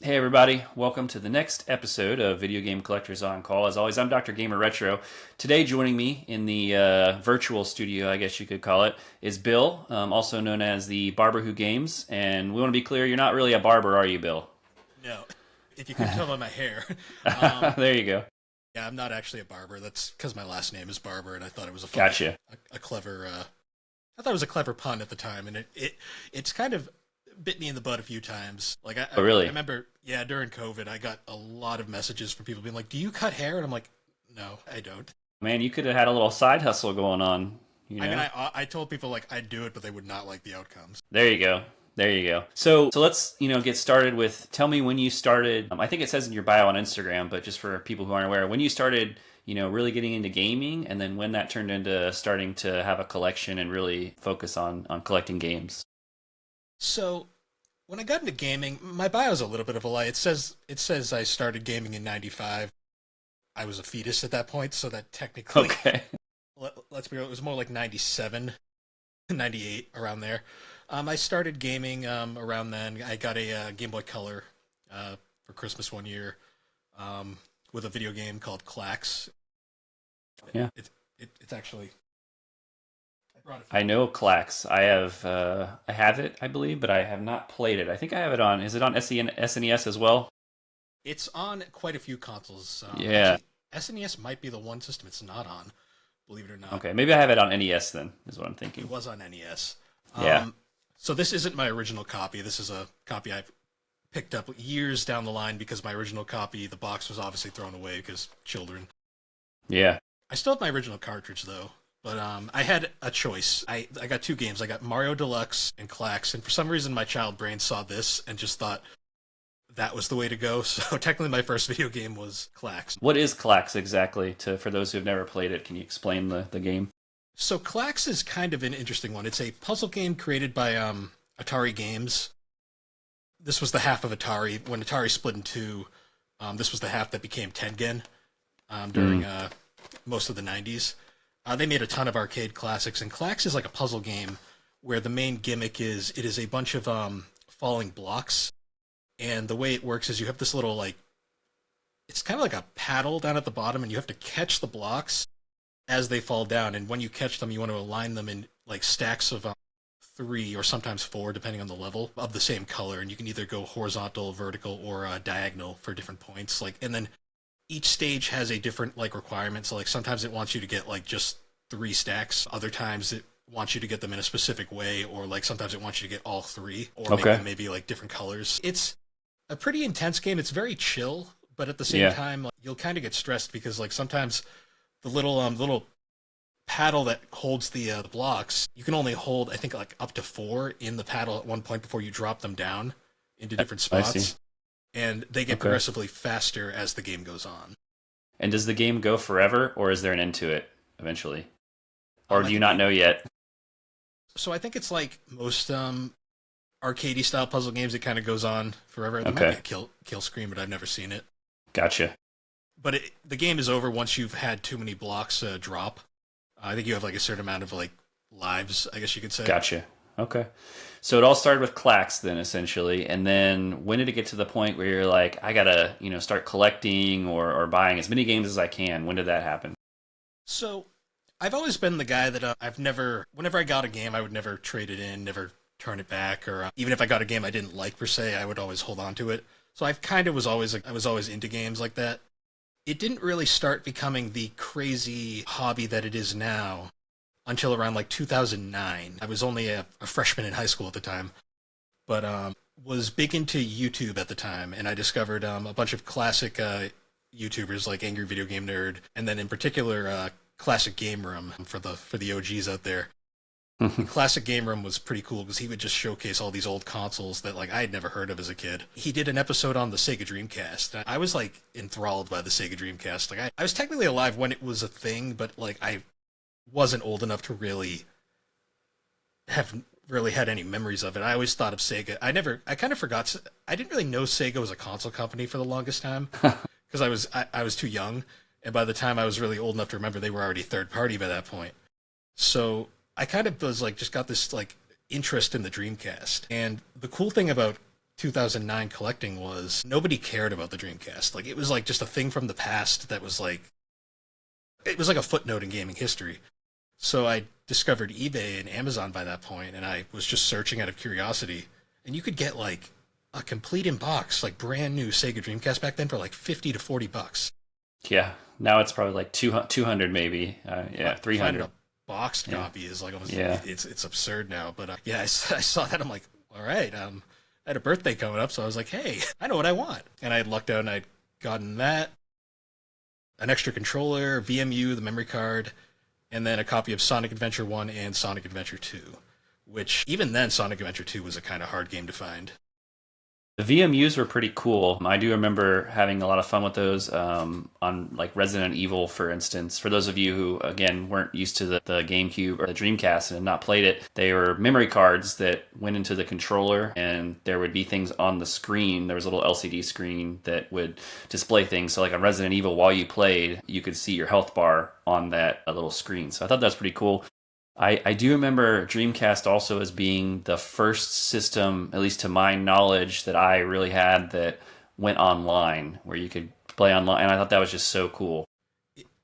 Hey everybody, welcome to the next episode of Video Game Collectors on Call. As always, I'm Dr. Gamer Retro. Today joining me in the virtual studio, I guess you could call it, is Bill, also known as the Barber Who Games. And we want to be clear, you're not really a barber, are you, Bill? No, if you couldn't tell by my hair. Um, There you go. yeah, I'm not actually a barber. That's because my last name is Barber, and I thought it was a funny, Gotcha. a clever. I thought it was a clever pun at the time, and it's kind of bit me in the butt a few times. Like Oh, I really? remember, yeah, during COVID, I got a lot of messages from people being like, "Do you cut hair?" And I'm like, "No, I don't." Man, you could have had a little side hustle going on, you I mean, know? I told people like I'd do it, but they would not like the outcomes. There you go. There you go. So let's get started with. Tell me when you started. I think it says in your bio on Instagram, but just for people who aren't aware, when you started, really getting into gaming, and then when that turned into starting to have a collection and really focus on collecting games. So when I got into gaming, my bio's a little bit of a lie. It says I started gaming in '95. I was a fetus at that point, so that technically, Okay. let's be real, it was more like '97, '98, around there. I started gaming around then. I got a Game Boy Color for Christmas one year um, with a video game called Clax. Yeah. It's actually I brought it. I know Clax. I have it, I believe, but I have not played it. I think I have it on. Is it on SNES as well? It's on quite a few consoles. Yeah. Actually, SNES might be the one system it's not on. Believe it or not, Okay. Maybe I have it on NES then. Is what I'm it thinking. was on NES. Yeah. So this isn't my original copy. This is a copy I picked up years down the line because my original copy, the box was obviously thrown away because children. Yeah. I still have my original cartridge though, but I had a choice. I got two games. I got Mario Deluxe and Clax, and for some reason my child brain saw this and just thought that was the way to go. So technically my first video game was Clax. What is Clax exactly? For those who've never played it, can you explain the game? So Clax is kind of an interesting one. It's a puzzle game created by Atari Games. This was the half of Atari. When Atari split in two, this was the half that became Tengen during most of the 90s. They made a ton of arcade classics, and Clax is like a puzzle game where the main gimmick is it is a bunch of falling blocks, and the way it works is you have this little like it's kind of like a paddle down at the bottom, and you have to catch the blocks as they fall down, and when you catch them, you want to align them in like stacks of three or sometimes four, depending on the level, of the same color, and you can either go horizontal, vertical, or diagonal for different points. Like, and then each stage has a different like requirement. So like sometimes it wants you to get like just three stacks. Other times it wants you to get them in a specific way, or like sometimes it wants you to get all three, or make Okay. them maybe like different colors. It's a pretty intense game. It's very chill, but at the same Yeah. time, like, you'll kind of get stressed because like sometimes the little paddle that holds the blocks, you can only hold I think like up to four in the paddle at one point before you drop them down into different I see. spots, and they get Okay. progressively faster as the game goes on. And does the game go forever, or is there an end to it eventually? Or I do you think not know yet? so. I think it's like most arcadey style puzzle games. It kind of goes on forever. There might Okay. be a kill screen, but I've never seen it. Gotcha. But the game is over once you've had too many blocks drop. I think you have like a certain amount of like lives, I guess you could say. Gotcha. Okay. So it all started with Clax then, essentially. And then when did it get to the point where you're like, I gotta, start collecting or buying as many games as I can? When did that happen? So I've always been the guy that whenever I got a game, I would never trade it in, never turn it back, or even if I got a game I didn't like per se, I would always hold on to it. So I kind of was always I was always into games like that. It didn't really start becoming the crazy hobby that it is now until around like 2009. I was only a freshman in high school at the time, but was big into YouTube at the time, and I discovered a bunch of classic YouTubers like Angry Video Game Nerd, and then in particular Classic Game Room for the OGs out there. Classic Game Room was pretty cool because he would just showcase all these old consoles that like I had never heard of as a kid. He did an episode on the Sega Dreamcast. I was like enthralled by the Sega Dreamcast. Like I was technically alive when it was a thing, but like I wasn't old enough to really have really had any memories of it. I always thought of Sega. I kind of forgot. I didn't really know Sega was a console company for the longest time because I was too young, and by the time I was really old enough to remember, they were already third party by that point. So I kind of was like just got this like interest in the Dreamcast. And the cool thing about 2009 collecting was nobody cared about the Dreamcast. Like it was like just a thing from the past that was like it was like a footnote in gaming history. So I discovered eBay and Amazon by that point, and I was just searching out of curiosity, and you could get like a complete in box, like brand new Sega Dreamcast back then for like $50 to $40. Yeah. Now it's probably like 200 maybe. Yeah, 300. Finding a boxed copy is like almost it's absurd now. But I saw that, I'm like, all right, I had a birthday coming up, so I was like, hey, I know what I want, and I had lucked out and I'd gotten that, an extra controller, VMU, the memory card, and then a copy of Sonic Adventure 1 and Sonic Adventure 2, which even then Sonic Adventure 2 was a kind of hard game to find. The VMUs were pretty cool. I do remember having a lot of fun with those on like Resident Evil, for instance. For those of you who, again, weren't used to the GameCube or the Dreamcast and had not played it, they were memory cards that went into the controller, and there would be things on the screen. There was a little LCD screen that would display things. So like on Resident Evil, while you played, you could see your health bar on that little screen. So I thought that was pretty cool. I do remember Dreamcast also as being the first system, at least to my knowledge, that I really had that went online, where you could play online, and I thought that was just so cool.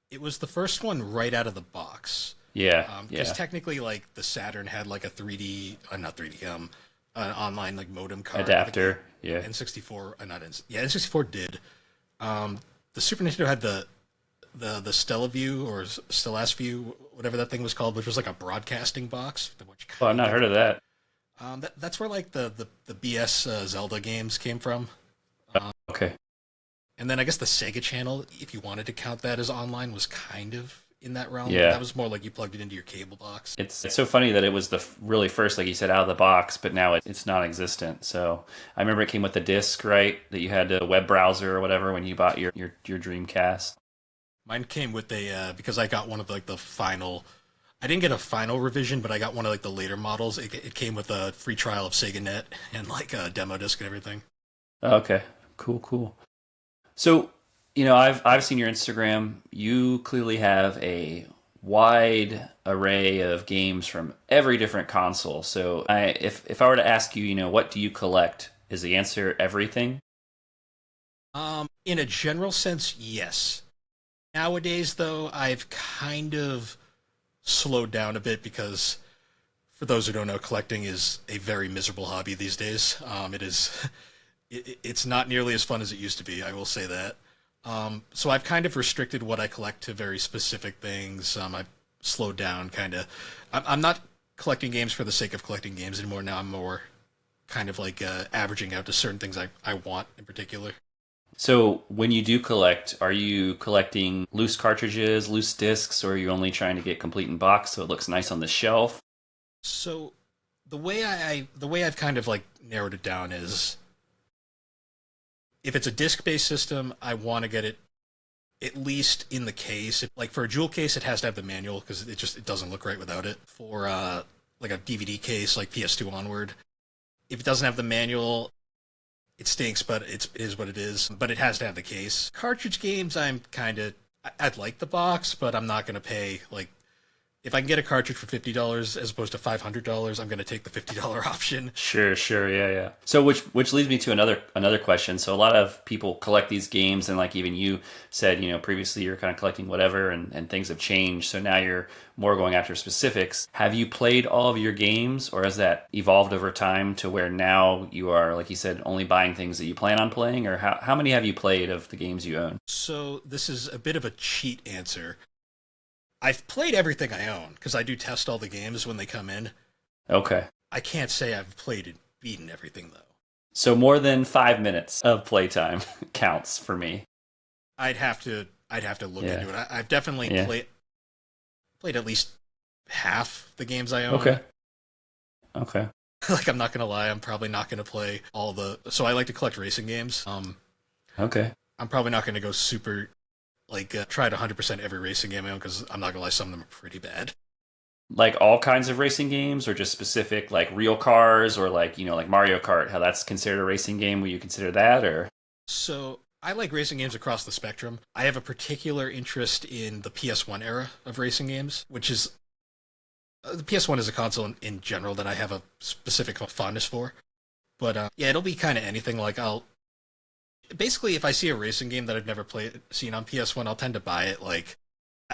It was the first one right out of the box. Yeah, because technically, like the Saturn had like a 3D, not 3D, an online like modem card adapter. Yeah, N64, N64 did. The Super Nintendo had the Stellaview or Stellasview, whatever that thing was called, which was like a broadcasting box. Oh, I've not heard of that. That's where like the BS Zelda games came from. Okay. And then I guess the Sega Channel, if you wanted to count that as online, was kind of in that realm. Yeah. That was more like you plugged it into your cable box. It's so funny that it was the really first, like you said, out of the box, but now it's non-existent. So I remember it came with the disc, right? That you had a web browser or whatever when you bought your Dreamcast. Mine came with because I got one of like the final. I didn't get a final revision, but I got one of like the later models. It came with a free trial of SegaNet and like a demo disc and everything. Okay, cool. So, I've seen your Instagram. You clearly have a wide array of games from every different console. So, if I were to ask you, what do you collect? Is the answer everything? In a general sense, yes. Nowadays, though, I've kind of slowed down a bit because, for those who don't know, collecting is a very miserable hobby these days. It's not nearly as fun as it used to be, I will say that. So I've kind of restricted what I collect to very specific things. I've slowed down, kind of. I'm not collecting games for the sake of collecting games anymore. Now I'm more kind of like averaging out to certain things I want in particular. So when you do collect, are you collecting loose cartridges, loose discs, or are you only trying to get complete in box so it looks nice on the shelf? So the way I've kind of like narrowed it down is, if it's a disc-based system, I want to get it at least in the case. Like for a jewel case, it has to have the manual because it doesn't look right without it. For like a DVD case, like PS2 onward, if it doesn't have the manual, it stinks, but it is what it is. But it has to have the case. Cartridge games, I'd like the box, but I'm not going to pay, like, if I can get a cartridge for $50 as opposed to $500, I'm going to take the $50 option. Sure, yeah. So which leads me to another question. So a lot of people collect these games, and like even you said, previously you're kind of collecting whatever, and things have changed. So now you're more going after specifics. Have you played all of your games, or has that evolved over time to where now you are, like you said, only buying things that you plan on playing? Or how many have you played of the games you own? So this is a bit of a cheat answer. I've played everything I own, because I do test all the games when they come in. Okay. I can't say I've played and beaten everything, though. So more than 5 minutes of playtime counts for me. I'd have to look into it. I've definitely played at least half the games I own. Okay. Like, I'm not going to lie, I'm probably not going to play all the... So I like to collect racing games. Okay. I'm probably not going to go super... try to 100% every racing game I own, because I'm not going to lie, some of them are pretty bad. Like all kinds of racing games, or just specific, like real cars, or like Mario Kart, how that's considered a racing game? Will you consider that, or? So I like racing games across the spectrum. I have a particular interest in the PS1 era of racing games, which is... the PS1 is a console in general that I have a specific fondness for. But yeah, it'll be kind of anything. Like I'll basically, if I see a racing game that I've never seen on PS1, I'll tend to buy it. Like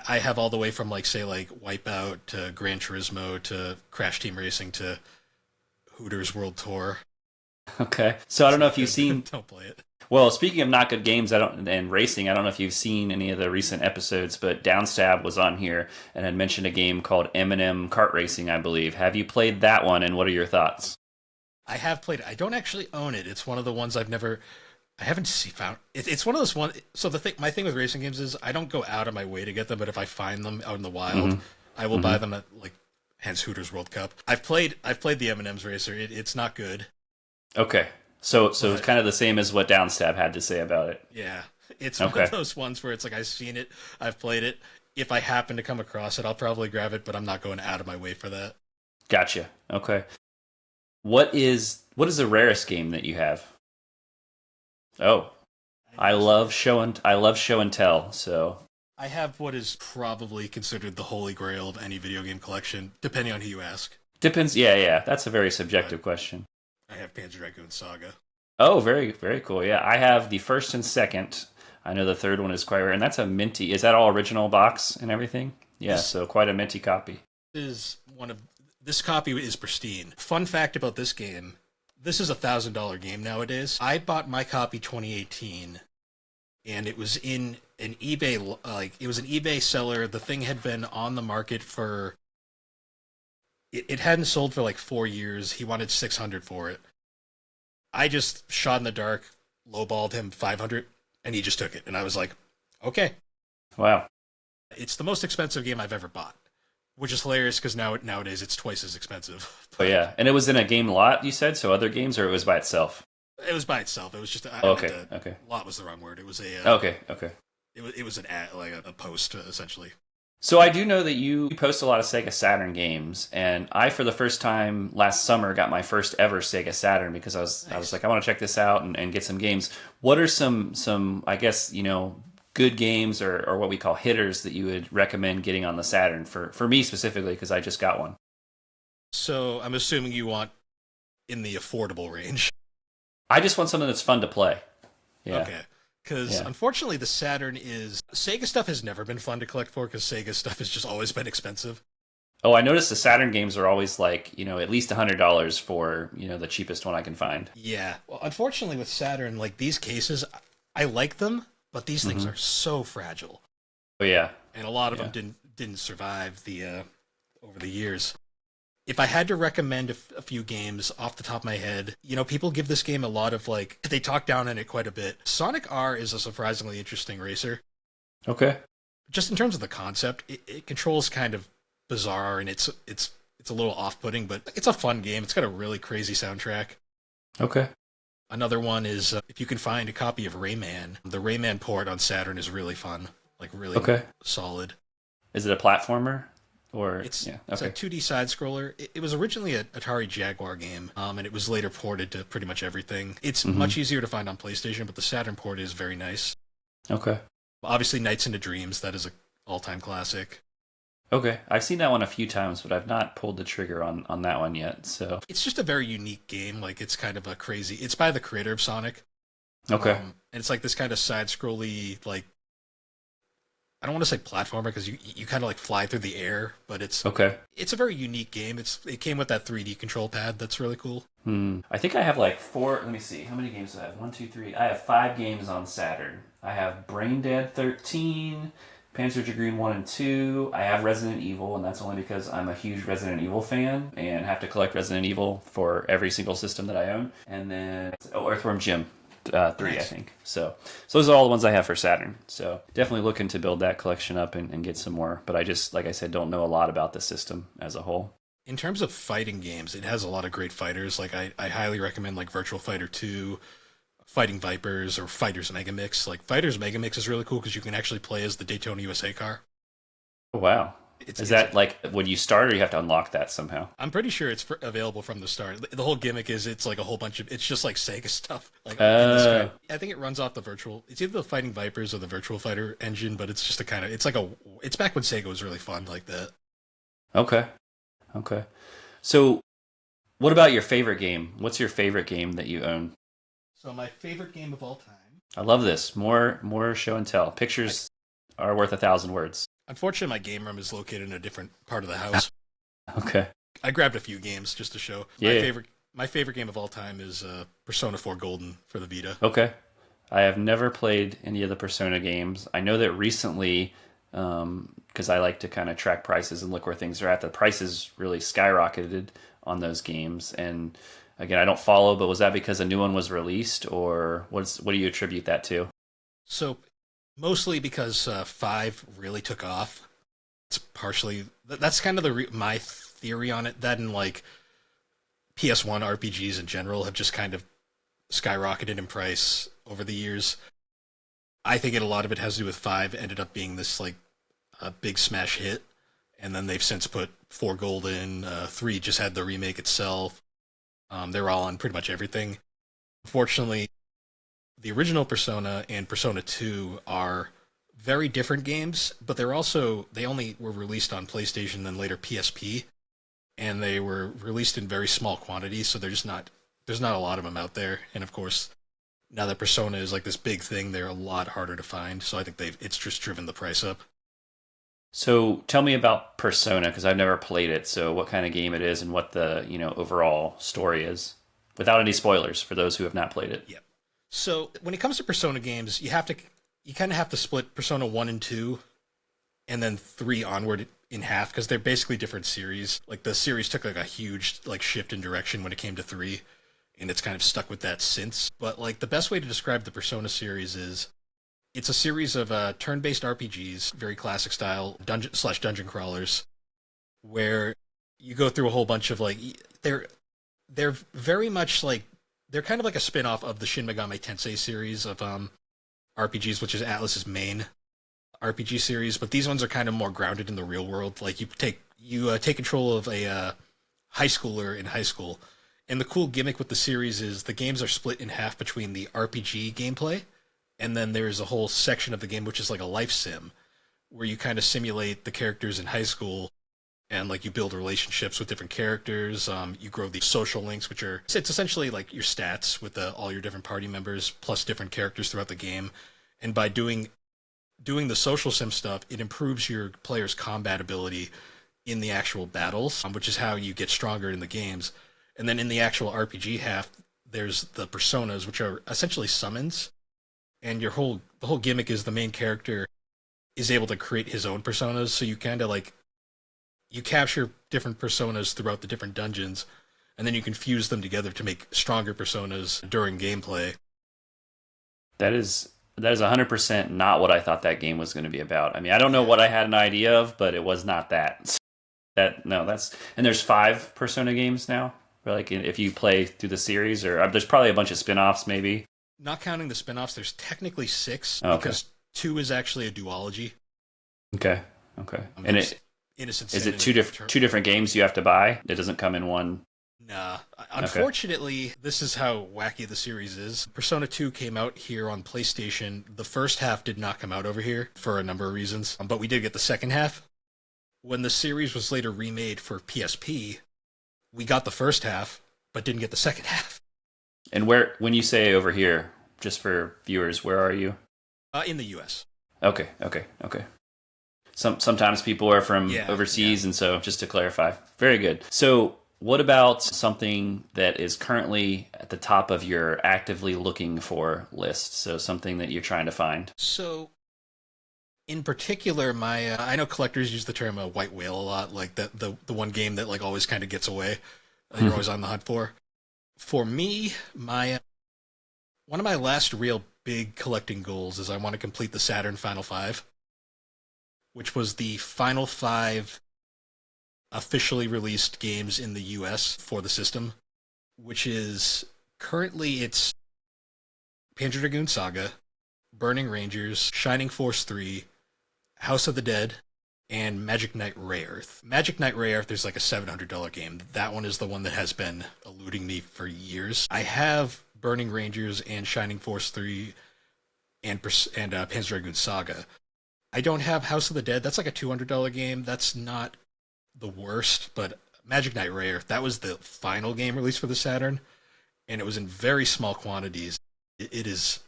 I have all the way from like say like Wipeout to Gran Turismo to Crash Team Racing to Hooters World Tour. Okay. So I It's don't know not if you've good. seen. Don't play it. Well, speaking of not good games, I don't and racing. I don't know if you've seen any of the recent episodes, but Downstab was on here and had mentioned a game called M&M Kart Racing, I believe. Have you played that one, and what are your thoughts? I have played it. I don't actually own it. It's one of the ones I've never. I haven't found. It's one of those one. So my thing with racing games is I don't go out of my way to get them, but if I find them out in the wild, I will buy them at like, hence Hooters World Cup. I've played the M&M's Racer. It's not good. Okay. So it's But kind of the same as what Downstab had to say about it. yeah, it's one Okay. of those ones where it's like I've seen it, I've played it. If I happen to come across it, I'll probably grab it, but I'm not going out of my way for that. Gotcha. Okay. What is the rarest game that you have? Oh, I love show and tell. So I have what is probably considered the holy grail of any video game collection, depending on who you ask. depends. Yeah, yeah. That's a very But subjective question. I have Panzer Dragoon Saga. Oh, very very cool. Yeah, I have the first and second. I know the third one is quite rare, and that's a minty. Is that all original box and everything? Yeah, This so quite a minty copy. is one of this copy is pristine. Fun fact about this game: this is $1,000 game nowadays. I bought my copy 2018, and it was in an eBay it was an eBay seller. The thing had been on the market for it hadn't sold for like 4 years. He wanted 600 for it. I just shot in the dark, lowballed him 500, and he just took it. And I was like, okay. Wow. It's the most expensive game I've ever bought, which is hilarious because nowadays it's twice as expensive. But yeah, and it was in a game lot. You said so. Other games, or it was by itself. It was by itself. It was just Okay. Okay. lot was the wrong word. It was Okay. Okay. it was an ad, like a post essentially. So I do know that you post a lot of Sega Saturn games, and I, for the first time last summer, got my first ever Sega Saturn because I was Nice. like, I want to check this out and get some games. What are some I guess good games or what we call hitters that you would recommend getting on the Saturn for me specifically because I just got one. So I'm assuming you want in the affordable range. I just want something that's fun to play. Yeah. Okay. Because Yeah. unfortunately, the Saturn is Sega stuff has never been fun to collect for because Sega stuff has just always been expensive. Oh, I noticed the Saturn games are always like at least $100 for the cheapest one I can find. Yeah. Well, unfortunately, with Saturn, like these cases, I like them, but these things Mhm. are so fragile, Oh yeah. and a lot of Yeah. them didn't survive the over the years. If I had to recommend a few games off the top of my head, people give this game a lot of like they talk down on it quite a bit. Sonic R is a surprisingly interesting racer. Okay. Just in terms of the concept, it controls kind of bizarre and it's a little off-putting, but it's a fun game. It's got a really crazy soundtrack. Okay. Another one is if you can find a copy of Rayman. The Rayman port on Saturn is really fun, like really Okay. solid. Is it a platformer or It's yeah? it's a Okay. 2D side scroller. It was originally an Atari Jaguar game, and it was later ported to pretty much everything. It's Mhm. much easier to find on PlayStation, but the Saturn port is very nice. Okay. Obviously, Nights into Dreams, that is a all-time classic. Okay. I've seen that one a few times, but I've not pulled the trigger on that one yet. So It's just a very unique game. Like it's kind of a crazy. It's by the creator of Sonic. okay. And it's like this kind of side-scrolly, like I don't want to say platformer because you kind of like fly through the air, but Okay. it's a very unique game. It came with that 3D control pad. That's really cool. I think I have like four. Let me see. How many games do I have? One, two, three. I have 5 games on Saturn. I have Brain Dead 13, Panzer Dragoon 1 and 2. I have Resident Evil, and that's only because I'm a huge Resident Evil fan and have to collect Resident Evil for every single system that I own. And then Earthworm Jim 3, I Nice. think. So those are all the ones I have for Saturn. So definitely looking to build that collection up and get some more. But I just, like I said, don't know a lot about the system as a whole. In terms of fighting games, it has a lot of great fighters. Like I highly recommend like Virtual Fighter 2, Fighting Vipers, or Fighters Mega Mix. Like Fighters Mega Mix is really cool because you can actually play as the Daytona USA car. Oh, wow. It's Is that like when you start, or you have to unlock that somehow? I'm pretty sure it's available from the start. The whole gimmick is it's like a whole bunch of it's just like Sega stuff. Like in this Oh. kind I think it runs off the virtual. It's either the Fighting Vipers or the Virtual Fighter engine, but it's just a kind of it's back when Sega was really fun like that. Okay. Okay. So What about your favorite game? What's your favorite game that you own? So my favorite game of all time. I love this. More show and tell. I, Pictures are worth 1,000 words. Unfortunately, my game room is located in a different part of the house. Okay. I grabbed a few games just to show. Yeah. My favorite game of all time is Persona 4 Golden for the Vita. Okay. I have never played any of the Persona games. I know that recently, because I like to kind of track prices and look where things are at, the prices really skyrocketed on those games. And again, I don't follow, but was that because a new one was released, or what do you attribute that to? So mostly because 5 really took off. It's partially that's kind of my theory on it. That and like PS1 RPGs in general have just kind of skyrocketed in price over the years. I think a lot of it has to do with 5 ended up being this like a big smash hit, and then they've since put 4 Gold in. 3 just had the remake itself. They're all on pretty much everything. Unfortunately, the original Persona and Persona 2 are very different games, but they only were released on PlayStation and later PSP, and they were released in very small quantities, so there's not a lot of them out there. And of course, now that Persona is like this big thing, they're a lot harder to find. So I think it's just driven the price up. So tell me about Persona, because I've never played it. So what kind of game it is and what the overall story is, without any spoilers for those who have not played it. Yeah. So when it comes to Persona games, you kind of have to split Persona 1 and 2, and then 3 onward in half, because they're basically different series. Like the series took like a huge like shift in direction when it came to 3, and it's kind of stuck with that since. But like the best way to describe the Persona series is it's a series of turn-based RPGs, very classic style dungeon crawlers, where you go through a whole bunch of like they're very much like they're kind of like a spin-off of the Shin Megami Tensei series of RPGs, which is Atlus's main RPG series, but these ones are kind of more grounded in the real world. Like you take control of a high schooler in high school, and the cool gimmick with the series is the games are split in half between the RPG gameplay, and then there's a whole section of the game which is like a life sim, where you kind of simulate the characters in high school, and like you build relationships with different characters. You grow these social links, which are it's essentially like your stats with all your different party members plus different characters throughout the game, and by doing the social sim stuff, it improves your player's combat ability in the actual battles, which is how you get stronger in the games. And then in the actual RPG half, there's the personas, which are essentially summons. And the whole gimmick is the main character is able to create his own personas. So you kind of like you capture different personas throughout the different dungeons, and then you can fuse them together to make stronger personas during gameplay. That is 100% not what I thought that game was going to be about. I mean, I don't know what I had an idea of, but it was not that. And there's 5 Persona games now. Like if you play through the series, or there's probably a bunch of spin-offs maybe. Not counting the spin-offs, there's technically 6 okay. Because 2 is actually a duology. Okay. And Innocent is it two different games you have to buy? It doesn't come in one. Nah. Unfortunately, This is how wacky the series is. Persona 2 came out here on PlayStation. The first half did not come out over here for a number of reasons, but we did get the second half. When the series was later remade for PSP, we got the first half, but didn't get the second half. And when you say over here, just for viewers, where are you? In the U.S. Okay. Sometimes people are from overseas, and so just to clarify. Very good. So what about something that is currently at the top of your actively looking for list? So something that you're trying to find. So in particular, I know collectors use the term white whale a lot, like the one game that like always kind of gets away, you're always on the hunt for. For me, one of my last real big collecting goals is I want to complete the Saturn Final 5, which was the final 5 officially released games in the US for the system, which is currently it's Panzer Dragoon Saga, Burning Rangers, Shining Force 3, House of the Dead, and Magic Knight Ray Earth. Magic Knight Ray Earth is like a $700 game. That one is the one that has been eluding me for years. I have Burning Rangers and Shining Force 3 and Panzer Dragoon Saga. I don't have House of the Dead. That's like a $200 game. That's not the worst, but Magic Knight Rare. That was the final game released for the Saturn, and it was in very small quantities. It is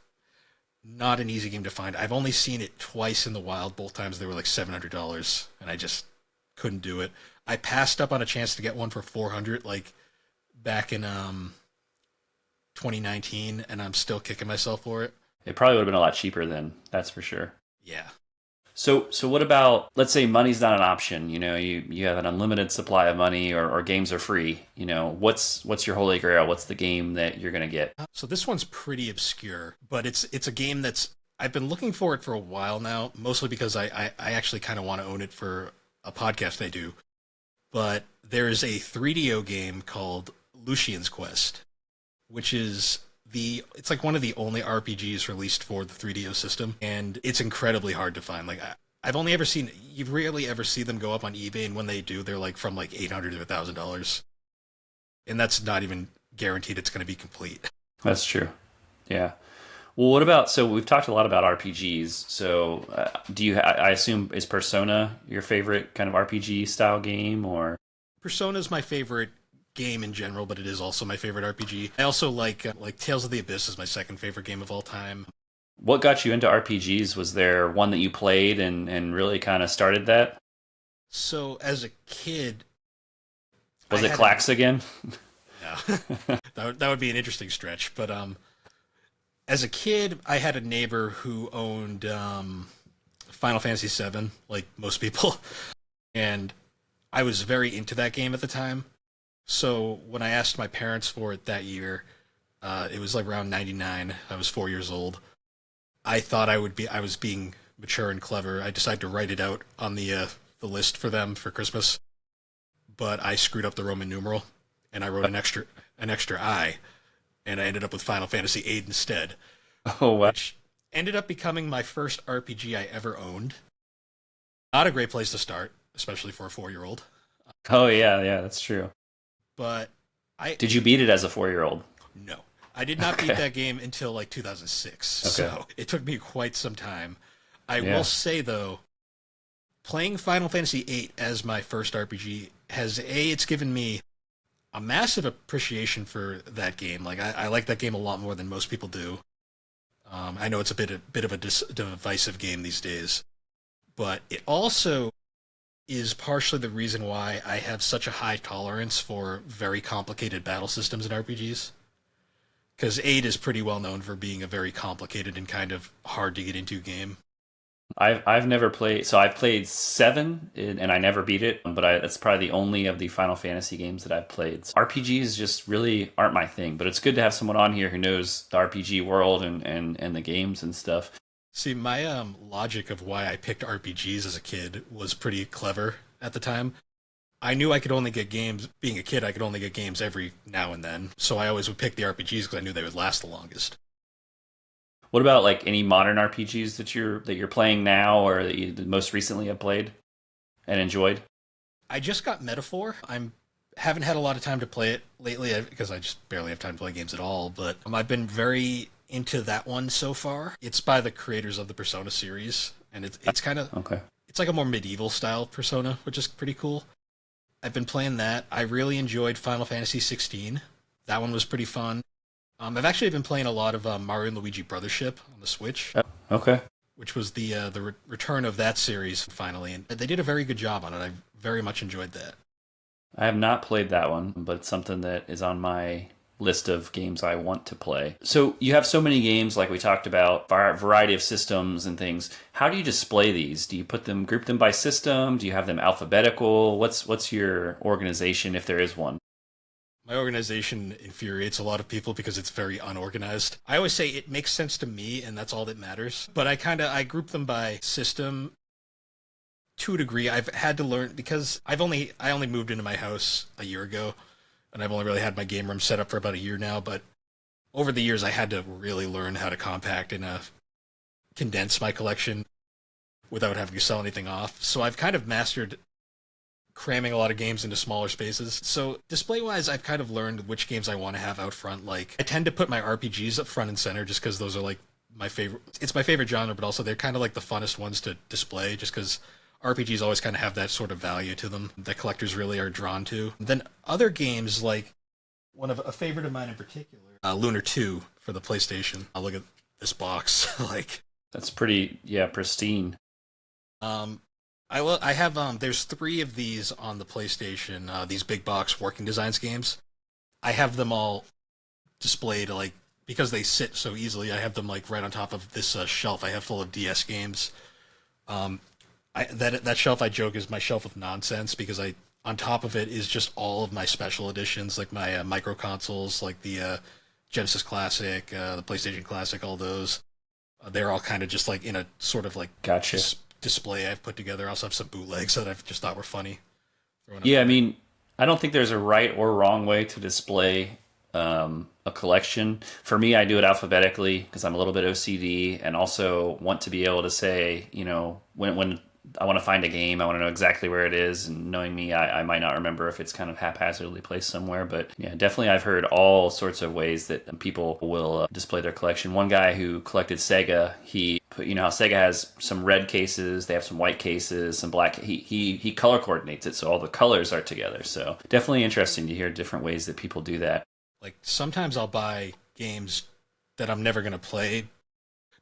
not an easy game to find. I've only seen it twice in the wild. Both times they were like $700, and I just couldn't do it. I passed up on a chance to get one for 400 like back in 2019, and I'm still kicking myself for it. It probably would have been a lot cheaper then, that's for sure. Yeah. So what about, let's say money's not an option, you have an unlimited supply of money or games are free, what's your holy grail? What's the game that you're going to get? So this one's pretty obscure, but it's a game that's, I've been looking for it for a while now, mostly because I actually kind of want to own it for a podcast I do. But there is a 3DO game called Lucian's Quest, which is it's like one of the only RPGs released for the 3DO system, and it's incredibly hard to find. Like I've only ever seen, you rarely ever see them go up on eBay, and when they do, they're like from like $800 to $1,000, and that's not even guaranteed it's going to be complete. That's true. Yeah. Well, what about, so we've talked a lot about RPGs. So I assume, is Persona your favorite kind of RPG style game, or? Persona's my favorite game in general, but it is also my favorite RPG. I also like Tales of the Abyss is my second favorite game of all time. What got you into RPGs? Was there one that you played and really kind of started that? So as a kid, was it Clax again? No, that would be an interesting stretch. But as a kid, I had a neighbor who owned Final Fantasy VII, like most people, and I was very into that game at the time. So when I asked my parents for it that year, it was like around 99. I was 4 years old. I thought I was being mature and clever. I decided to write it out on the list for them for Christmas, but I screwed up the Roman numeral, and I wrote an extra I, and I ended up with Final Fantasy VIII instead. Oh, wow. Which ended up becoming my first RPG I ever owned. Not a great place to start, especially for a 4-year-old. Oh, yeah, that's true. But Did you beat it as a 4-year-old? No. I did not beat that game until like 2006. Okay. So it took me quite some time. I will say, though, playing Final Fantasy VIII as my first RPG it's given me a massive appreciation for that game. Like, I like that game a lot more than most people do. I know it's a bit of a divisive game these days, but it also is partially the reason why I have such a high tolerance for very complicated battle systems in RPGs. Because 8 is pretty well known for being a very complicated and kind of hard to get into game. I've never played, so I've played 7 and I never beat it, but that's probably the only of the Final Fantasy games that I've played. So RPGs just really aren't my thing, but it's good to have someone on here who knows the RPG world and the games and stuff. See, my logic of why I picked RPGs as a kid was pretty clever at the time. I knew I could only get games, being a kid, I could only get games every now and then, so I always would pick the RPGs because I knew they would last the longest. What about like any modern RPGs that you're playing now or that you most recently have played and enjoyed? I just got Metaphor. Haven't had a lot of time to play it lately because I just barely have time to play games at all, but I've been very into that one so far. It's by the creators of the Persona series, and it's kind of okay. It's like a more medieval style Persona, which is pretty cool. I've been playing that. I really enjoyed Final Fantasy 16. That one was pretty fun. I've actually been playing a lot of Mario and Luigi Brothership on the Switch. Okay. Which was the return of that series finally, and they did a very good job on it. I very much enjoyed that. I have not played that one, but it's something that is on my list of games I want to play. So you have so many games, like we talked about, variety of systems and things. How do you display these? Do you group them by system? Do you have them alphabetical? What's your organization, if there is one? My organization infuriates a lot of people because it's very unorganized. I always say it makes sense to me, and that's all that matters. But I group them by system to a degree. I've had to learn because I only moved into my house a year ago, and I've only really had my game room set up for about a year now. But over the years, I had to really learn how to compact and condense my collection without having to sell anything off. So I've kind of mastered cramming a lot of games into smaller spaces. So display-wise, I've kind of learned which games I want to have out front. Like, I tend to put my RPGs up front and center just because those are like my favorite. It's my favorite genre, but also they're kind of like the funnest ones to display just because RPGs always kind of have that sort of value to them that collectors really are drawn to. Then other games like a favorite of mine in particular, Lunar 2 for the PlayStation. I'll look at this box. Like That's pretty, yeah, pristine. um I have there's 3 of these on the PlayStation, these big box working designs games. I have them all displayed like because they sit so easily. I have them like right on top of this shelf I have full of DS games. Um, that shelf I joke is my shelf of nonsense because I on top of it is just all of my special editions, like my micro consoles, like the Genesis Classic, the PlayStation Classic, all those. They're all kind of just like in a sort of like Gotcha. display I've put together. I also have some bootlegs that I've just thought were funny. Yeah, I mean, I don't think there's a right or wrong way to display a collection. For me, I do it alphabetically because I'm a little bit OCD and also want to be able to say, when I want to find a game, I want to know exactly where it is. And knowing me, I might not remember if it's kind of haphazardly placed somewhere. But yeah, definitely I've heard all sorts of ways that people will display their collection. One guy who collected Sega, he put, how Sega has some red cases, they have some white cases, some black. He color coordinates it so all the colors are together. So definitely interesting to hear different ways that people do that. Like sometimes I'll buy games that I'm never gonna play,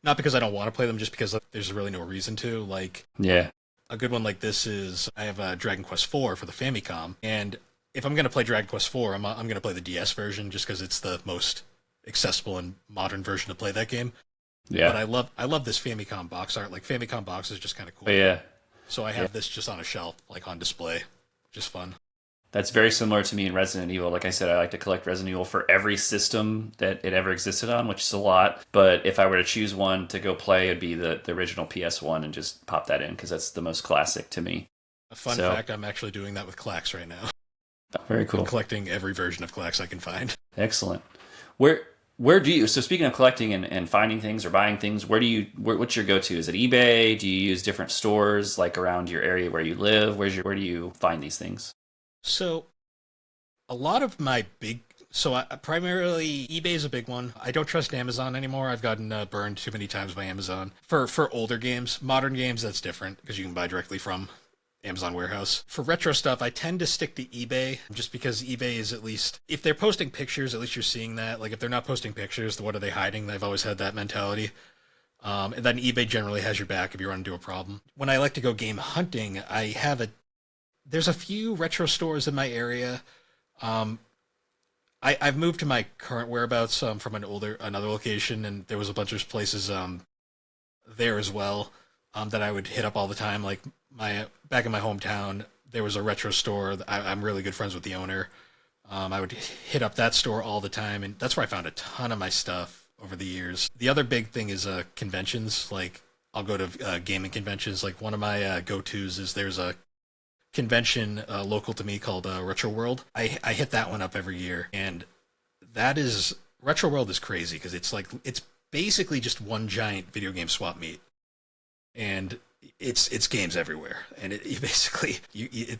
not because I don't want to play them, just because there's really no reason to. Like Yeah. a good one like this is I have Dragon Quest IV for the Famicom, and if I'm gonna play Dragon Quest IV, I'm gonna play the DS version just because it's the most accessible and modern version to play that game. Yeah. But I love this Famicom box art. Like Famicom box is just kind of cool. But yeah. So I have this just on a shelf, like on display, just fun. That's very similar to me in Resident Evil. Like I said, I like to collect Resident Evil for every system that it ever existed on, which is a lot. But if I were to choose one to go play, it'd be the original PS1 and just pop that in because that's the most classic to me. A fun fact, I'm actually doing that with Clax right now. Very cool. I'm collecting every version of Clax I can find. Excellent. Where do you, so speaking of collecting and finding things or buying things, what's your go-to? Is it eBay? Do you use different stores like around your area where you live? Where do you find these things? So a lot of my primarily eBay is a big one. I don't trust Amazon anymore. I've gotten burned too many times by Amazon. For older games, modern games, that's different because you can buy directly from Amazon warehouse. For retro stuff, I tend to stick to eBay just because eBay is at least, if they're posting pictures, at least you're seeing that. Like if they're not posting pictures, what are they hiding? I've always had that mentality. And then eBay generally has your back if you run into a problem. When I like to go game hunting, there's a few retro stores in my area. I've moved to my current whereabouts from another location, and there was a bunch of places there as well that I would hit up all the time. Like back in my hometown, there was a retro store. I'm really good friends with the owner. I would hit up that store all the time, and that's where I found a ton of my stuff over the years. The other big thing is conventions. Like I'll go to gaming conventions. Like one of my go-tos is there's a convention local to me called Retro World. I hit that one up every year, and Retro World is crazy because it's basically just one giant video game swap meet, and it's games everywhere. And the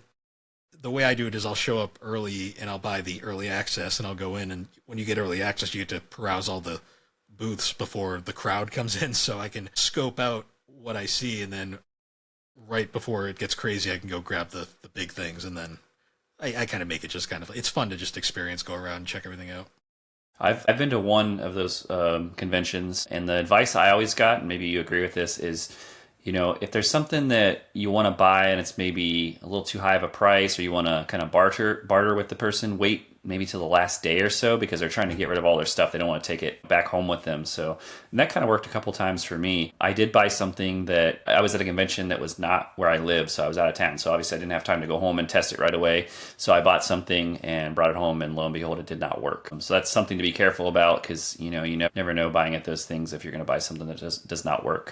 way I do it is I'll show up early and I'll buy the early access, and I'll go in, and when you get early access, you get to peruse all the booths before the crowd comes in, so I can scope out what I see, and then right before it gets crazy, I can go grab the big things, and then I kind of make it just kind of, it's fun to just experience, go around and check everything out. I've been to one of those conventions, and the advice I always got, and maybe you agree with this, is if there's something that you want to buy and it's maybe a little too high of a price, or you want to kind of barter with the person, wait maybe till the last day or so because they're trying to get rid of all their stuff. They don't want to take it back home with them. So and that kind of worked a couple times for me. I did buy something that I was at a convention that was not where I live, so I was out of town. So obviously I didn't have time to go home and test it right away. So I bought something and brought it home, and lo and behold, it did not work. So that's something to be careful about because you never know buying at those things if you're going to buy something that does not work.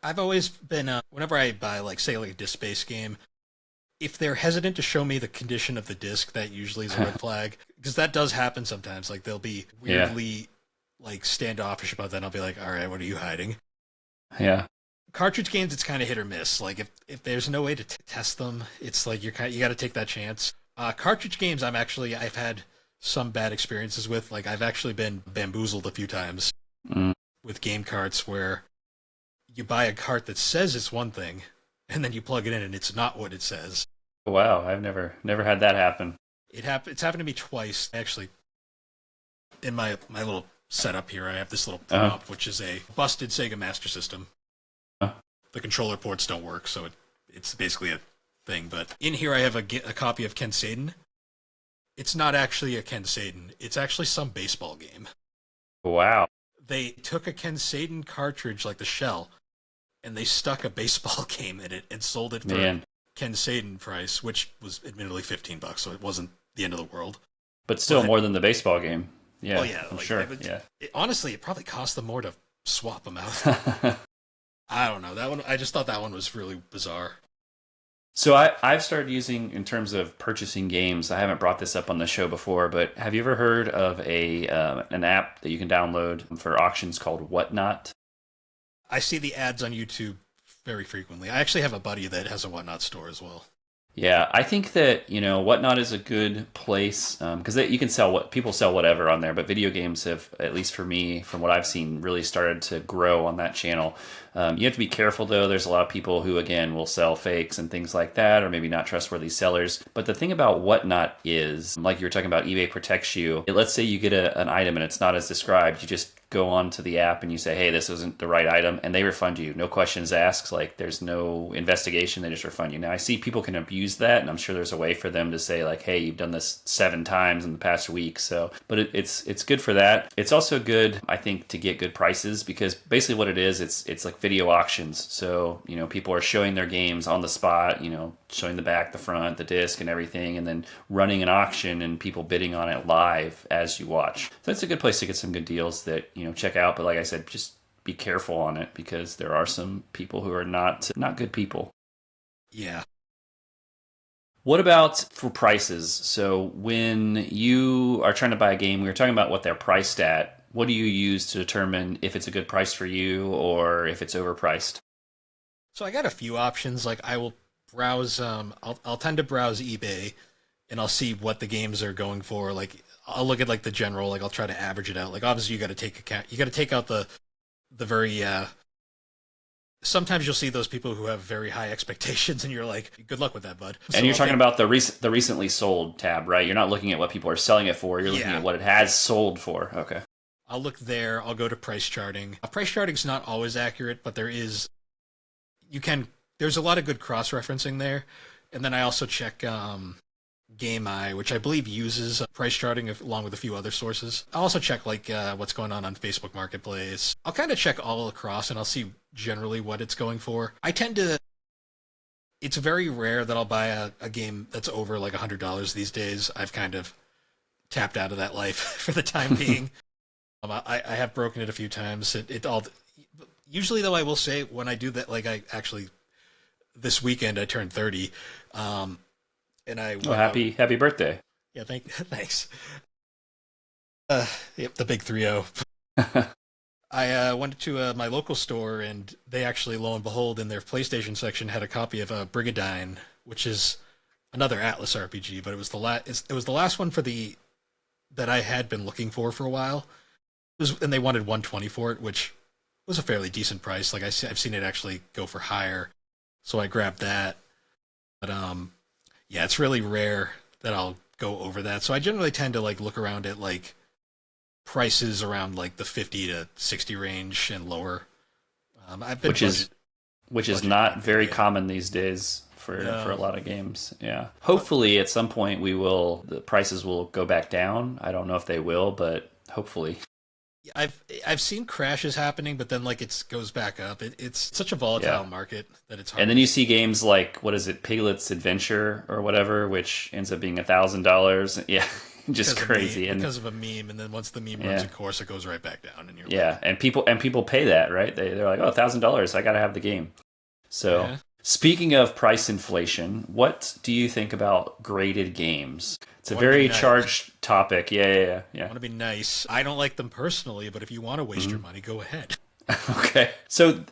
I've always been whenever I buy like a disc-based game, if they're hesitant to show me the condition of the disc, that usually is a red flag, because that does happen sometimes. Like they'll be weirdly like standoffish about that, and I'll be like, all right, what are you hiding? Yeah. Cartridge games, it's kind of hit or miss. Like if there's no way to test them, it's like you got to take that chance. Cartridge games, I've had some bad experiences with. Like I've actually been bamboozled a few times with game carts where you buy a cart that says it's one thing, and then you plug it in and it's not what it says. Wow, I've never had that happen. It's happened to me twice actually. In my little setup here, I have this little Uh-huh. prop, which is a busted Sega Master System. Uh, The controller ports don't work, so it's basically a thing. But in here, I have a copy of Ken Saden. It's not actually a Ken Saden. It's actually some baseball game. Wow. They took a Ken Saden cartridge, like the shell, and they stuck a baseball game in it and sold it for Man. Ken Saden price, which was admittedly $15, so it wasn't the end of the world. But still But- more than the baseball game. Yeah, Oh yeah, I'm like, sure. it- honestly, it probably cost them more to swap them out. Yeah. I don't know. That one, I just thought that one was really bizarre. So I've started using, in terms of purchasing games, I haven't brought this up on the show before, but have you ever heard of an app that you can download for auctions called Whatnot? I see the ads on YouTube very frequently. I actually have a buddy that has a Whatnot store as well. Yeah, I think that, Whatnot is a good place because you can people sell whatever on there, but video games have, at least for me, from what I've seen, really started to grow on that channel. You have to be careful though. There's a lot of people who, again, will sell fakes and things like that, or maybe not trustworthy sellers. But the thing about Whatnot is, like you were talking about, eBay protects you. Let's say you get an item and it's not as described. You just go on to the app and you say, hey, this isn't the right item, and they refund you. No questions asked. Like, there's no investigation. They just refund you. Now, I see people can abuse that, and I'm sure there's a way for them to say, like, hey, you've done this 7 times in the past week. So, but it's good for that. It's also good, I think, to get good prices, because basically what it is, it's like video auctions. So, people are showing their games on the spot, showing the back, the front, the disc, and everything, and then running an auction and people bidding on it live as you watch. So that's a good place to get some good deals that, check out. But like I said, just be careful on it, because there are some people who are not good people. Yeah. What about for prices? So when you are trying to buy a game, we were talking about what they're priced at. What do you use to determine if it's a good price for you or if it's overpriced? So I got a few options. Like, I will browse. I'll tend to browse eBay, and I'll see what the games are going for. Like, I'll look at like the general. Like, I'll try to average it out. Like, obviously you got to take out the very. Sometimes you'll see those people who have very high expectations, and you're like, good luck with that, bud. And you're talking about the recently sold tab, right? You're not looking at what people are selling it for. You're looking at what it has sold for. Okay. I'll look there. I'll go to price charting. Price charting's not always accurate, but there's a lot of good cross-referencing there. And then I also check GameEye, which I believe uses price charting along with a few other sources. I'll also check like what's going on Facebook Marketplace. I'll kind of check all across, and I'll see generally what it's going for. It's very rare that I'll buy a game that's over like $100 these days. I've kind of tapped out of that life for the time being. I have broken it a few times. Usually, though, I will say when I do that, like this weekend I turned 30, and happy birthday! Yeah, thanks. Yep, the big 3-0. I went to my local store, and they actually, lo and behold, in their PlayStation section had a copy of Brigadine, which is another Atlas RPG, but it was the last one that I had been looking for a while. And they wanted $120 for it, which was a fairly decent price. Like, I've seen it actually go for higher, so I grabbed that. But yeah, it's really rare that I'll go over that. So I generally tend to like look around at like prices around like the 50 to 60 range and lower. Which is not very common these days for a lot of games. Yeah. Hopefully at some point the prices will go back down. I don't know if they will, but hopefully. I've seen crashes happening, but then like it goes back up. It's such a volatile market that it's hard. And then you see games like, what is it, Piglet's Adventure or whatever, which ends up being $1,000. Yeah, just crazy. Because of a meme, and then once the meme runs a course, it goes right back down. And you're like, and people pay that, right? They're like, oh, $1,000, I got to have the game. So speaking of price inflation, what do you think about graded games? It's a very charged topic. Yeah. I want to be nice. I don't like them personally, but if you want to waste your money, go ahead. Okay. So,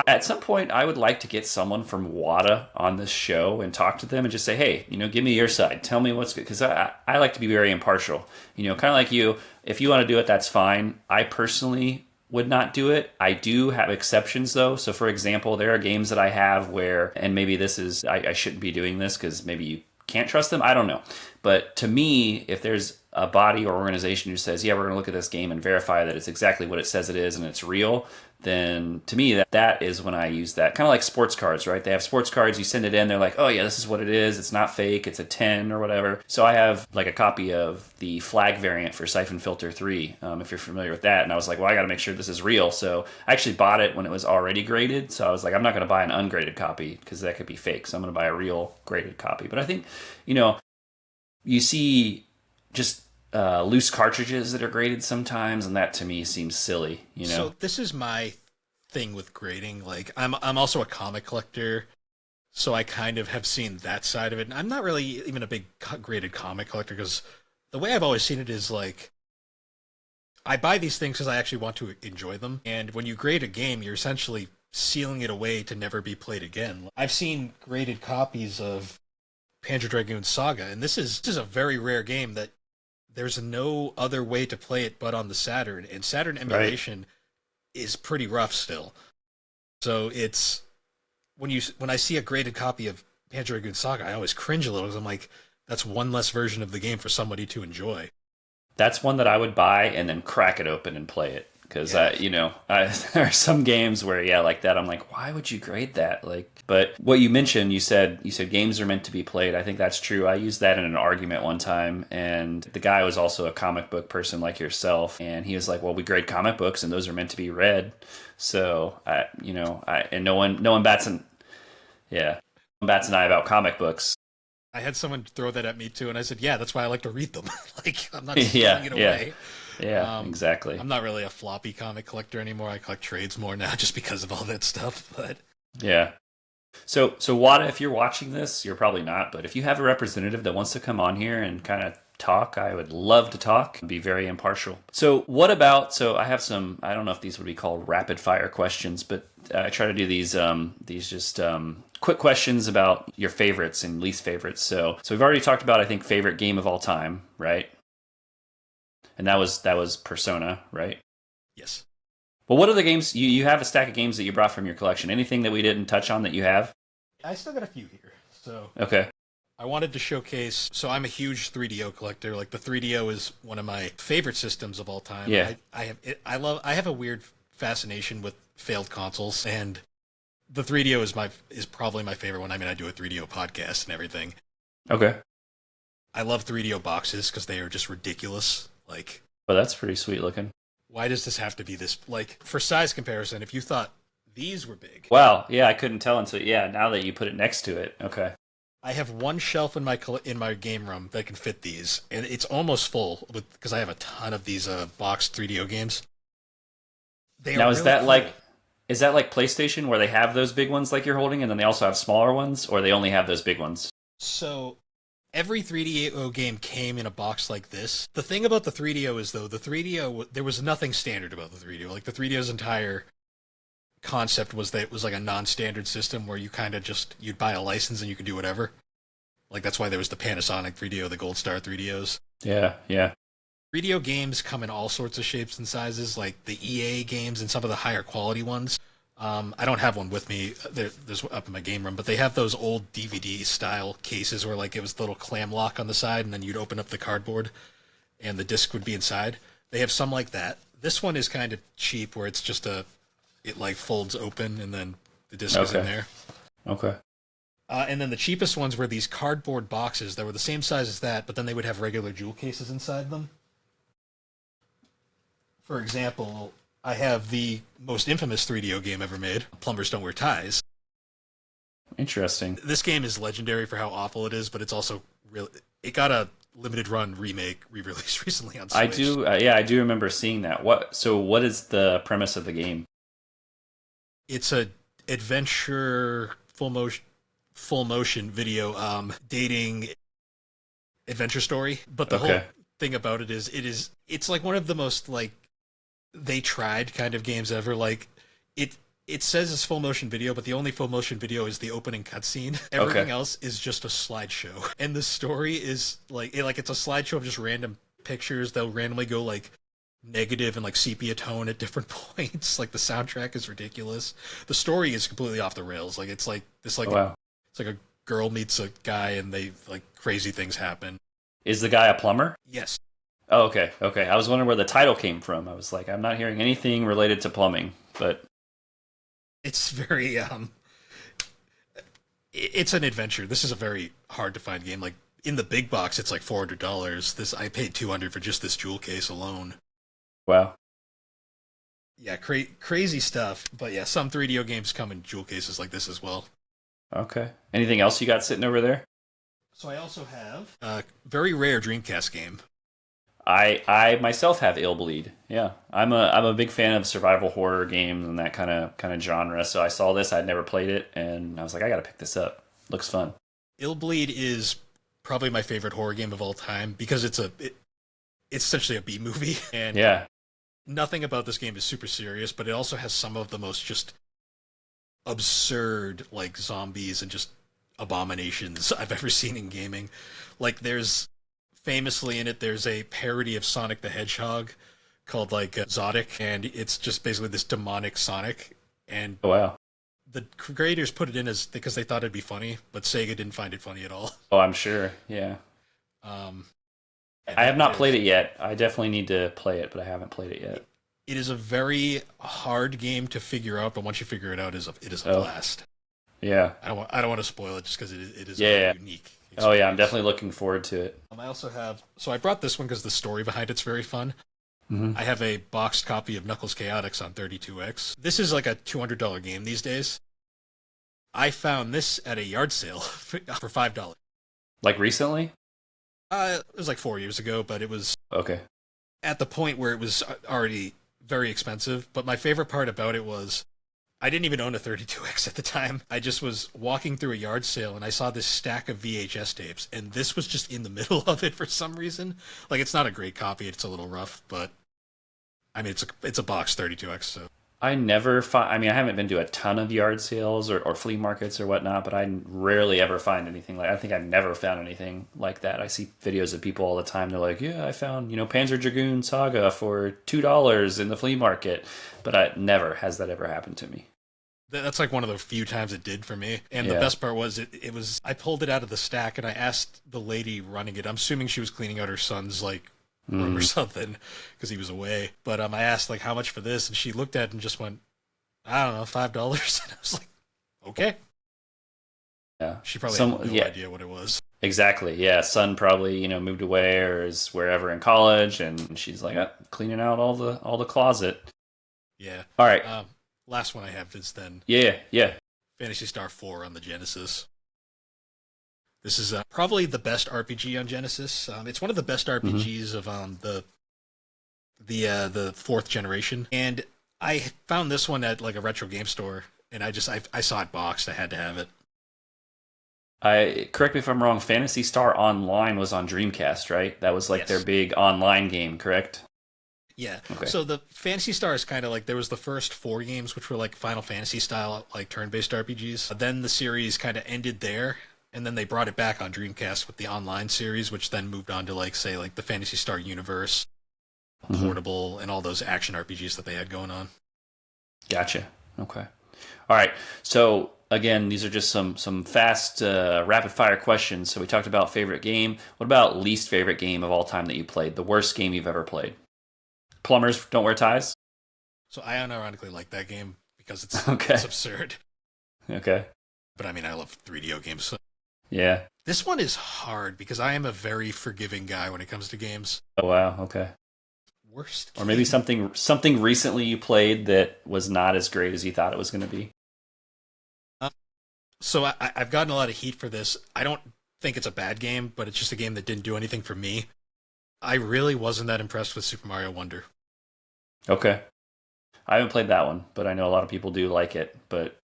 at some point, I would like to get someone from WADA on this show and talk to them and just say, hey, give me your side. Tell me what's good. Because I like to be very impartial. Kind of like you. If you want to do it, that's fine. I personally would not do it. I do have exceptions though. So for example, there are games that I have where, and maybe this is, I shouldn't be doing this because maybe you can't trust them. I don't know. But to me, if there's a body or organization who says, yeah, we're going to look at this game and verify that it's exactly what it says it is and it's real, then to me, that is when I use that. Kind of like sports cards, right? They have sports cards, you send it in, they're like, oh yeah, this is what it is. It's not fake. It's a 10 or whatever. So I have like a copy of the flag variant for Siphon Filter 3, if you're familiar with that. And I was like, well, I got to make sure this is real. So I actually bought it when it was already graded. So I was like, I'm not going to buy an ungraded copy because that could be fake. So I'm going to buy a real graded copy. But I think, you see just loose cartridges that are graded sometimes, and that to me seems silly. So this is my thing with grading. Like I'm also a comic collector, so I kind of have seen that side of it. And I'm not really even a big graded comic collector because the way I've always seen it is like I buy these things because I actually want to enjoy them. And when you grade a game, you're essentially sealing it away to never be played again. I've seen graded copies of Panzer Dragoon Saga, and this is a very rare game that there's no other way to play it but on the Saturn, and Saturn emulation is pretty rough still. So it's when I see a graded copy of Panzer Dragoon Saga, I always cringe a little because I'm like, that's one less version of the game for somebody to enjoy. That's one that I would buy and then crack it open and play it. Because there are some games where like that I'm like, why would you grade that? But what you mentioned, you said games are meant to be played. I think that's true. I used that in an argument one time, and the guy was also a comic book person like yourself, and he was like, well, we grade comic books and those are meant to be read. So no one bats an eye about comic books. I had someone throw that at me too, and I said, yeah, that's why I like to read them. Like I'm not just throwing it away. Yeah, exactly. I'm not really a floppy comic collector anymore. I collect trades more now just because of all that stuff. But yeah. So Wada, if you're watching this, you're probably not, but if you have a representative that wants to come on here and kind of talk, I would love to talk and be very impartial. So I have some, I don't know if these would be called rapid fire questions, but I try to do these just quick questions about your favorites and least favorites. So we've already talked about, I think, favorite game of all time, right? And that was Persona, right? Yes. Well, what other games? You have a stack of games that you brought from your collection. Anything that we didn't touch on that you have? I still got a few here. So okay. I wanted to showcase. So I'm a huge 3DO collector. Like the 3DO is one of my favorite systems of all time. Yeah. I have a weird fascination with failed consoles, and the 3DO is probably my favorite one. I mean, I do a 3DO podcast and everything. Okay. I love 3DO boxes because they are just ridiculous. Like, well, that's pretty sweet looking. Why does this have to be this? Like, for size comparison, if you thought these were big. Wow, yeah, I couldn't tell until now that you put it next to it. Okay. I have one shelf in my game room that can fit these, and it's almost full because I have a ton of these boxed 3DO games. Now, is that like PlayStation where they have those big ones like you're holding, and then they also have smaller ones, or they only have those big ones? So every 3DO game came in a box like this. The thing about the 3DO is, though, the 3DO, there was nothing standard about the 3DO. Like, the 3DO's entire concept was that it was like a non-standard system where you kind of you'd buy a license and you could do whatever. Like, that's why there was the Panasonic 3DO, the Gold Star 3DOs. Yeah. 3DO games come in all sorts of shapes and sizes, like the EA games and some of the higher quality ones. I don't have one with me. There's up in my game room, but they have those old DVD style cases where like it was the little clam lock on the side, and then you'd open up the cardboard, and the disc would be inside. They have some like that. This one is kind of cheap, where it's just it like folds open, and then the disc is in there. Okay. And then the cheapest ones were these cardboard boxes that were the same size as that, but then they would have regular jewel cases inside them. For example, I have the most infamous 3DO game ever made, Plumbers Don't Wear Ties. Interesting. This game is legendary for how awful it is, but it's also really... It got a limited run re-release recently on Switch. I do remember seeing that. What is the premise of the game? It's a adventure full motion video dating adventure story, but the whole thing about it is it's like one of the most like they tried kind of games ever. Like it says it's full motion video, but the only full motion video is the opening cutscene. Everything else is just a slideshow, and the story is like it's a slideshow of just random pictures. They'll randomly go like negative and like sepia tone at different points. Like the soundtrack is ridiculous. The story is completely off the rails. Like it's like this like Oh, wow. it's like a girl meets a guy and they like crazy things happen. Is the guy a plumber? Yes. Oh, okay. Okay. I was wondering where the title came from. I was like, I'm not hearing anything related to plumbing, but It's very it's an adventure. This is a very hard to find game. Like in the big box it's like $400. This I paid $200 for just this jewel case alone. wow. Yeah, crazy stuff. But yeah, some 3DO games come in jewel cases like this as well. Okay. Anything else you got sitting over there? So I also have a very rare Dreamcast game. I myself have Ill Bleed. Yeah, I'm a big fan of survival horror games and that kind of genre. So I saw this, I'd never played it, and I was like, I got to pick this up. Looks fun. Ill Bleed is probably my favorite horror game of all time because it's essentially a B movie, and Yeah. nothing about this game is super serious, but it also has some of the most just absurd like zombies and just abominations I've ever seen in gaming. Like there's famously in it there's a parody of Sonic the Hedgehog called like Zodic, and it's just basically this demonic Sonic, and Oh wow. the creators put it in as because they thought it'd be funny, but Sega didn't find it funny at all. Oh, I'm sure. Yeah. Um, I have not played it yet. I definitely need to play it, but I haven't played it yet. It is a very hard game to figure out, but once you figure it out, it is a Oh. blast. Yeah. I don't want to spoil it just because it is Yeah, a yeah. unique. Oh yeah, I'm experience. definitely looking forward to it. I also have I brought this one because the story behind it's very fun. Hmm. I have a boxed copy of Knuckles Chaotix on 32X. This is like a $200 game these days. I found this at a yard sale for $5. Like recently? It was like 4 years ago, but it was Okay. at the point where it was already very expensive. But my favorite part about it was I didn't even own a 32X at the time. I just was walking through a yard sale and I saw this stack of VHS tapes, and this was just in the middle of it for some reason. Like it's not a great copy; it's a little rough, but I mean it's a box 32X. So I never find. I mean, I haven't been to a ton of yard sales or flea markets or whatnot, but I rarely ever find anything like. I think I've never found anything like that. I see videos of people all the time. They're like, "Yeah, I found Panzer Dragoon Saga for $2 in the flea market," but I never has that ever happened to me. that's like one of the few times it did for me. And the Yeah. best part was it was I pulled it out of the stack and I asked the lady running it. I'm assuming she was cleaning out her son's like room or something because he was away. But I asked like how much for this, and she looked at it and just went, I don't know, $5. And I was like, okay. Yeah, She probably Some- had no yeah. idea what it was. Exactly. Yeah, son probably moved away or is wherever in college, and she's like cleaning out all the closet. Yeah. All right. Last one I have is then Yeah. Yeah. Phantasy Star 4 on the Genesis. This is probably the best RPG on Genesis. It's one of the best RPGs of the fourth generation, and I found this one at like a retro game store, and I saw it boxed. I had to have it. Correct me if I'm wrong. Phantasy Star Online was on Dreamcast, right? That was like Yes. their big online game, correct? Yeah. Okay. So the Phantasy Star is kind of like there was the first 4 games which were like Final Fantasy style like turn-based RPGs. Then the series kind of ended there, and then they brought it back on Dreamcast with the online series, which then moved on to like say like the Phantasy Star Universe, Mhm. Portable, and all those action RPGs that they had going on. Gotcha. Okay. All right. So again, these are just some fast rapid fire questions. So we talked about favorite game. What about least favorite game of all time that you played? The worst game you've ever played? Plumbers don't wear ties? So I unironically like that game because it's Okay. it's absurd. Okay. But I mean, I love 3DO games. So. Yeah. This one is hard because I am a very forgiving guy when it comes to games. Oh wow. Okay. Worst Or maybe game? something recently you played that was not as great as you thought it was going to be. So I've gotten a lot of heat for this. I don't think it's a bad game, but it's just a game that didn't do anything for me. I really wasn't that impressed with Super Mario Wonder. Okay. I haven't played that one, but I know a lot of people do like it. But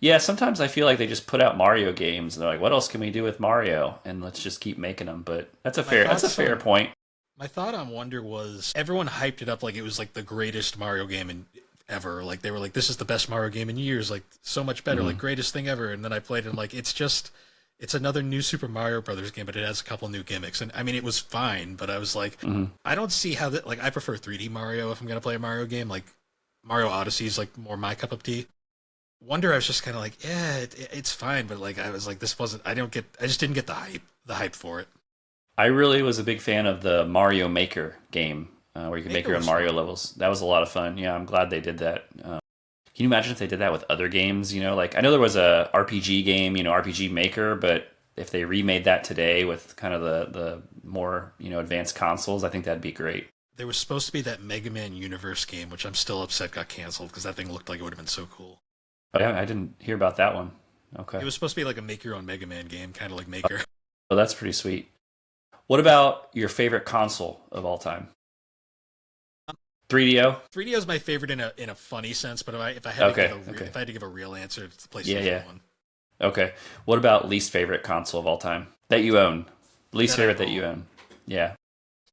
yeah, sometimes I feel like they just put out Mario games and they're like, what else can we do with Mario? And let's just keep making them. But that's a fair point. My thought on Wonder was everyone hyped it up like it was like the greatest Mario game ever. Like they were like, this is the best Mario game in years. Like so much better. Mhm. Like greatest thing ever. And then I played it and like it's It's another new Super Mario Brothers game, but it has a couple new gimmicks. And I mean, it was fine, but I was like, I don't see how that. Like, I prefer 3D Mario if I'm gonna play a Mario game. Like, Mario Odyssey is like more my cup of tea. Wonder, I was just kind of like, yeah, it's fine, but like, I was like, this wasn't. I just didn't get the hype for it. I really was a big fan of the Mario Maker game, where you could make Maker your own was Mario fun. levels. That was a lot of fun. Yeah, I'm glad they did that. Can you imagine if they did that with other games? Like I know there was a RPG game, RPG Maker, but if they remade that today with kind of the more advanced consoles, I think that'd be great. There was supposed to be that Mega Man Universe game, which I'm still upset got canceled because that thing looked like it would have been so cool. Oh, yeah, I didn't hear about that one. Okay, It was supposed to be like a make your own Mega Man game, kind of like Maker. oh, that's pretty sweet. What about your favorite console of all time? 3DO. 3DO is my favorite in a funny sense, but if I had to Okay, give okay, if I had to give a real answer, it's the yeah, PlayStation yeah. One Okay. What about least favorite console of all time that you own? Least that I favorite that you own. own. Yeah.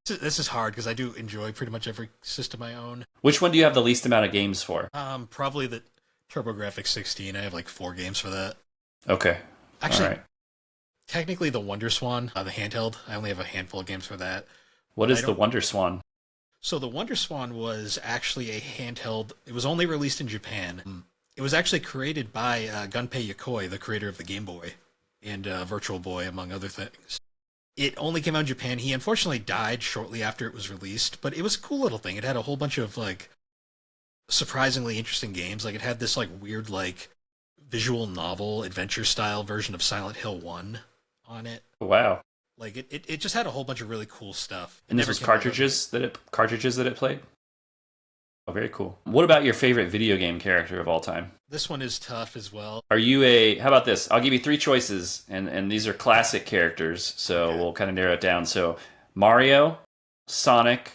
This is hard because I do enjoy pretty much every system I own. Which one do you have the least amount of games for? Probably the TurboGrafx 16. I have like 4 games for that. Okay. All Actually, right. technically the Wonder Swan, the handheld, I only have a handful of games for that. What But I is the don't. Wonder Swan? So the Wonder Swan was actually a handheld. It was only released in Japan. It was actually created by Gunpei Yokoi, the creator of the Game Boy and Virtual Boy, among other things. It only came out in Japan. He unfortunately died shortly after it was released, but it was a cool little thing. It had a whole bunch of like surprisingly interesting games. Like it had this like weird like visual novel adventure style version of Silent Hill 1 on it. Wow. Like it just had a whole bunch of really cool stuff. It And this never was came out of cartridges that it played? Oh, very cool. What about your favorite video game character of all time? This one is tough as well. Are you a how about this? I'll give you three choices and these are classic characters, so Okay. we'll kind of narrow it down. So Mario, Sonic,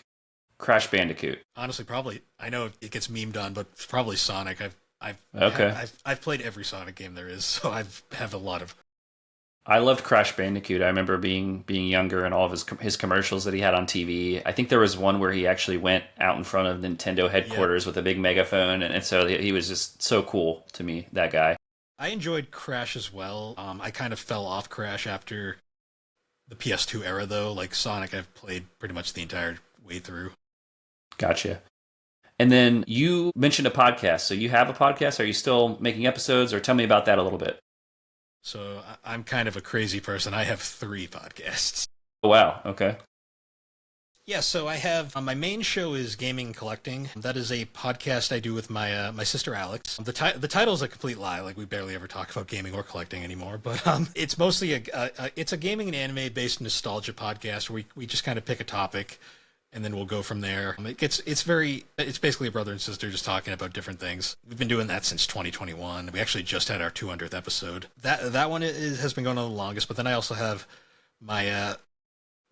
Crash Bandicoot. Honestly, probably I know it gets memed on, but it's probably Sonic. Okay. I've played every Sonic game there is, so I've have a lot of. I loved Crash Bandicoot. I remember being younger and all of his commercials that he had on TV. I think there was one where he actually went out in front of Nintendo Yeah, headquarters with a big megaphone, and so he was just so cool to me. That guy. I enjoyed Crash as well. I kind of fell off Crash after the PS2 era, though. Like Sonic, I've played pretty much the entire way through. Gotcha. And then you mentioned a podcast. So you have a podcast. Are you still making episodes, or tell me about that a little bit? So I'm kind of a crazy person. I have 3 podcasts. Oh, wow. Okay. Yeah, so I have my main show is Gaming and Collecting. That is a podcast I do with my sister Alex. The title is a complete lie. Like we barely ever talk about gaming or collecting anymore. But it's mostly it's a gaming and anime based nostalgia podcast where we just kind of pick a topic and then we'll go from there. It's basically a brother and sister just talking about different things. We've been doing that since 2021. We actually just had our 200th episode. That one has been going on the longest. But then I also have my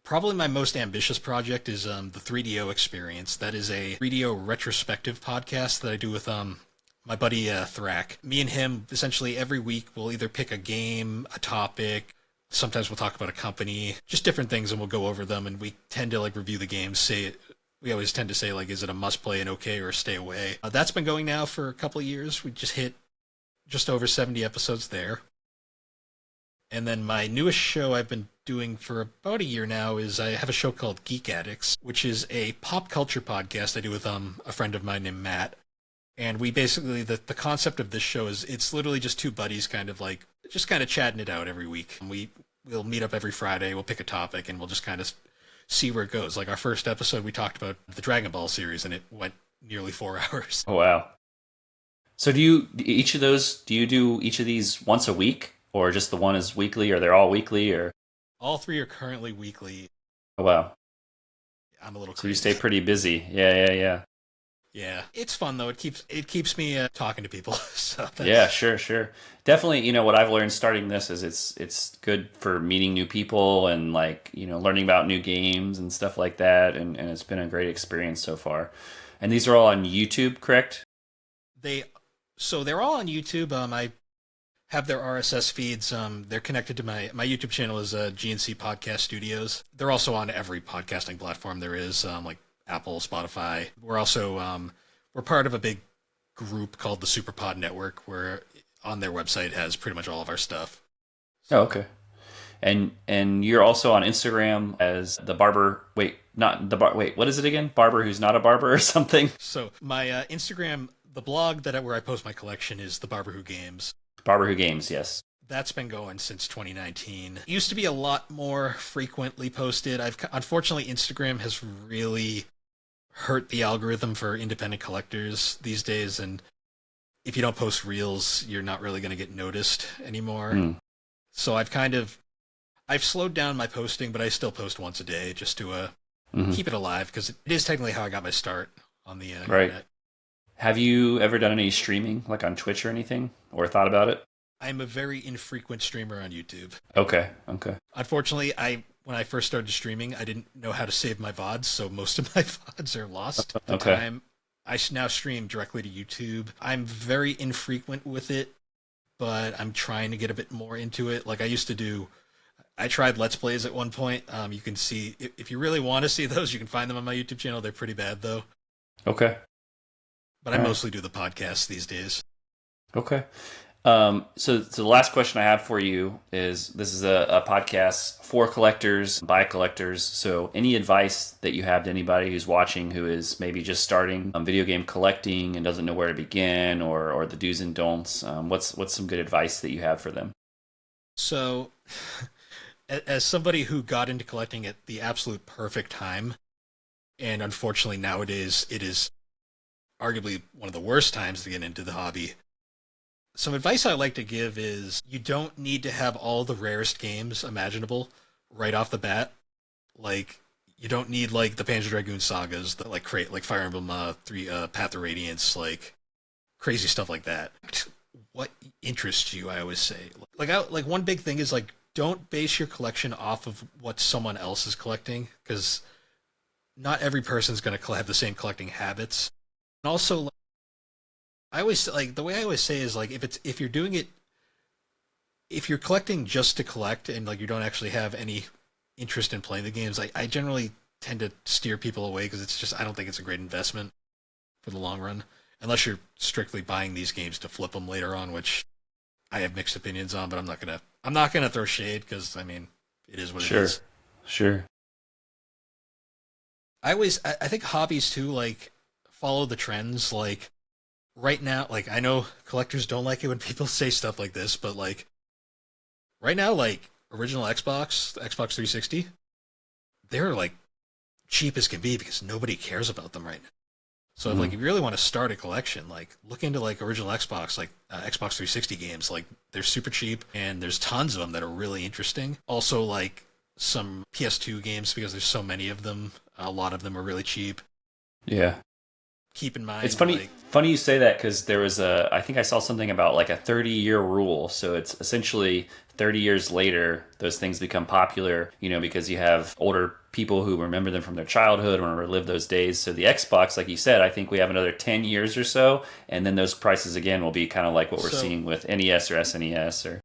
probably my most ambitious project is the 3DO Experience. That is a 3DO retrospective podcast that I do with my buddy Thrak. Me and him essentially every week we'll either pick a game, a topic. Sometimes we'll talk about a company, just different things, and we'll go over them. And we tend to like review the games. We always tend to say like, is it a must play, an okay, or a stay away? That's been going now for a couple of years. We just hit just over 70 episodes there. And then my newest show I've been doing for about a year now is I have a show called Geek Addicts, which is a pop culture podcast I do with a friend of mine named Matt. And we basically the concept of this show is it's literally just two buddies kind of like just kind of chatting it out every week. We'll meet up every Friday, we'll pick a topic and we'll just kind of see where it goes. Like our first episode we talked about the Dragon Ball series and it went nearly 4 hours. Oh, wow. So do you do each of these once a week, or just the one is weekly, or they're all weekly, or? All 3 are currently weekly. Oh, wow. I'm a little So you crazy. stay pretty busy. Yeah. Yeah, it's fun though. It keeps me talking to people. So Yeah, sure. Definitely, what I've learned starting this is it's good for meeting new people and like, learning about new games and stuff like that. And it's been a great experience so far. And these are all on YouTube, correct? they they're all on YouTube. I have their RSS feeds. They're connected to my YouTube channel is GNC Podcast Studios. They're also on every podcasting platform there is, like Apple, Spotify. We're also we're part of a big group called the Superpod Network, where on their website has pretty much all of our stuff. Oh, okay. And you're also on Instagram as the barber. Wait, not the bar. Wait, what is it again? Barber who's not a barber or something? So my Instagram, the blog where I post my collection is thebarberwhogames. Barber who games. Yes. That's been going since 2019. It used to be a lot more frequently posted. Unfortunately, Instagram has really hurt the algorithm for independent collectors these days, and if you don't post reels, you're not really going to get noticed anymore. Mm. So I've slowed down my posting, but I still post once a day just to keep it alive, because it is technically how I got my start on the internet. Have you ever done any streaming, like on Twitch or anything, or thought about it? I'm a very infrequent streamer on YouTube. Okay. Unfortunately, when I first started streaming, I didn't know how to save my VODs, so most of my VODs are lost. At the time, I now stream directly to YouTube. I'm very infrequent with it, but I'm trying to get a bit more into it. Like I tried Let's Plays at one point. You can see, if you really want to see those, you can find them on my YouTube channel. They're pretty bad, though. Okay. But I mostly do the podcast these days. Okay. So the last question I have for you is, this is a podcast for collectors, by collectors. So any advice that you have to anybody who's watching who is maybe just starting video game collecting and doesn't know where to begin, or the do's and don'ts, what's some good advice that you have for them? So, as somebody who got into collecting at the absolute perfect time, and unfortunately nowadays it is arguably one of the worst times to get into the hobby, some advice I like to give is you don't need to have all the rarest games imaginable right off the bat. Like, you don't need like the Panzer Dragoon sagas that like create like Fire Emblem 3 Path of Radiance, like crazy stuff like that. What interests you, I always say. Like one big thing is like, don't base your collection off of what someone else is collecting, because not every person's going to have the same collecting habits. And also, I always like, the way I always say is like, if you're doing it, if you're collecting just to collect and like you don't actually have any interest in playing the games, I generally tend to steer people away, because it's just, I don't think it's a great investment for the long run, unless you're strictly buying these games to flip them later on, which I have mixed opinions on. But I'm not gonna throw shade, because I mean, it is what it is. Sure. I think hobbies too, like, follow the trends. Like, right now, like, I know collectors don't like it when people say stuff like this, but like right now, like, original Xbox 360, they're like cheap as can be, because nobody cares about them right now. So if you really want to start a collection, like, look into like original Xbox, like Xbox 360 games. Like, they're super cheap, and there's tons of them that are really interesting. Also, like, some PS2 games, because there's so many of them. A lot of them are really cheap. Yeah. Keep in mind, it's funny. like, Funny you say that, because there was I think I saw something about like a 30-year rule. So it's essentially 30 years later, those things become popular, because you have older people who remember them from their childhood or relive those days. So the Xbox, like you said, I think we have another 10 years or so, and then those prices again will be kind of like what we're seeing with NES or SNES. Or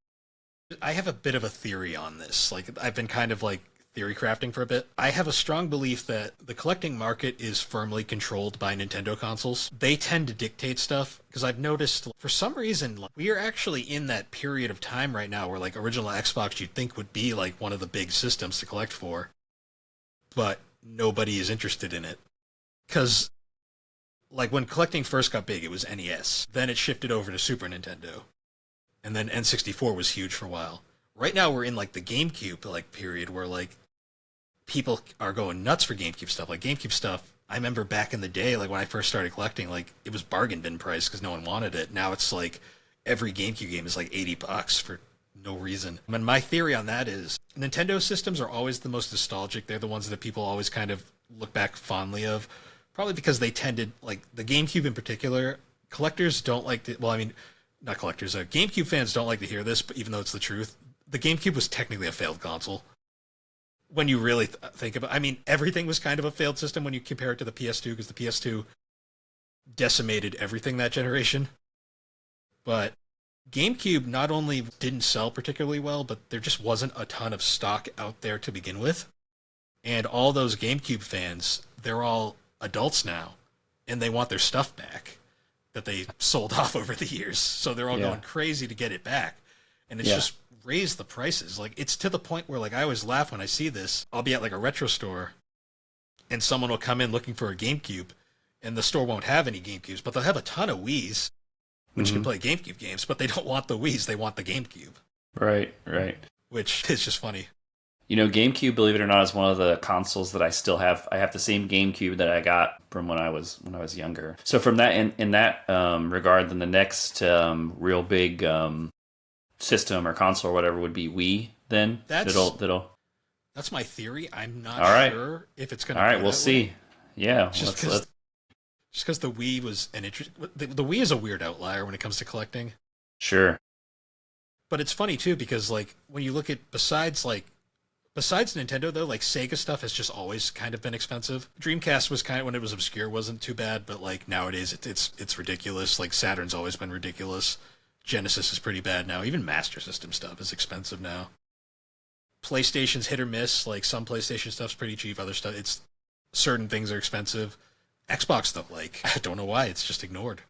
I have a bit of a theory on this. Like, I've been kind of like theory crafting for a bit. I have a strong belief that the collecting market is firmly controlled by Nintendo consoles. They tend to dictate stuff, because I've noticed, for some reason, we are actually in that period of time right now where like original Xbox you'd think would be like one of the big systems to collect for, but nobody is interested in it. Because like when collecting first got big, it was NES. Then it shifted over to Super Nintendo. And then N64 was huge for a while. Right now we're in like the GameCube like period where like people are going nuts for GameCube stuff. Like, GameCube stuff, I remember back in the day, like when I first started collecting, like it was bargain bin price because no one wanted it. Now it's like every GameCube game is like $80 for no reason. And my theory on that is Nintendo systems are always the most nostalgic. They're the ones that people always kind of look back fondly of, probably because they tended, like the GameCube in particular, collectors don't like to, well, I mean, not collectors, GameCube fans don't like to hear this, but even though it's the truth, the GameCube was technically a failed console. When you really think about, I mean, everything was kind of a failed system when you compare it to the PS2, because the PS2 decimated everything that generation. But GameCube not only didn't sell particularly well, but there just wasn't a ton of stock out there to begin with. And all those GameCube fans, they're all adults now, and they want their stuff back that they sold off over the years. So they're all going crazy to get it back. And it's just raise the prices. Like, it's to the point where, like, I always laugh when I see this. I'll be at like a retro store, and someone will come in looking for a GameCube, and the store won't have any GameCubes, but they'll have a ton of Wiis, which can play GameCube games, but they don't want the Wiis, they want the GameCube. Right, right. Which is just funny. You know, GameCube, believe it or not, is one of the consoles that I still have. I have the same GameCube that I got from when I was younger. So from that in that regard, then the next real big system or console or whatever would be Wii. Then That's my theory. I'm not sure if it's going to. All right, we'll see. Yeah, just because the Wii was an interest. The Wii is a weird outlier when it comes to collecting. Sure. But it's funny too because like when you look at besides Nintendo though, like Sega stuff has just always kind of been expensive. Dreamcast was kind of, when it was obscure, wasn't too bad, but like nowadays it's ridiculous. Like Saturn's always been ridiculous. Genesis is pretty bad now. Even Master System stuff is expensive now. PlayStation's hit or miss. Like some PlayStation stuff's pretty cheap, other stuff certain things are expensive. Xbox though, like I don't know why, it's just ignored.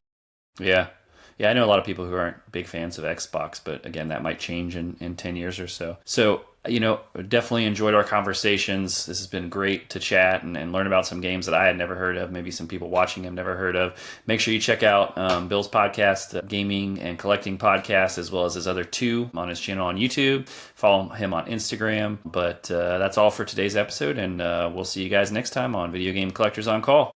Yeah. Yeah, I know a lot of people who aren't big fans of Xbox, but again, that might change in 10 years or so. So, you know, definitely enjoyed our conversations. This has been great to chat and learn about some games that I had never heard of, maybe some people watching have never heard of. Make sure you check out Bill's podcast, Gaming and Collecting Podcast, as well as his other two on his channel on YouTube. Follow him on Instagram. But that's all for today's episode, and we'll see you guys next time on Video Game Collectors on Call.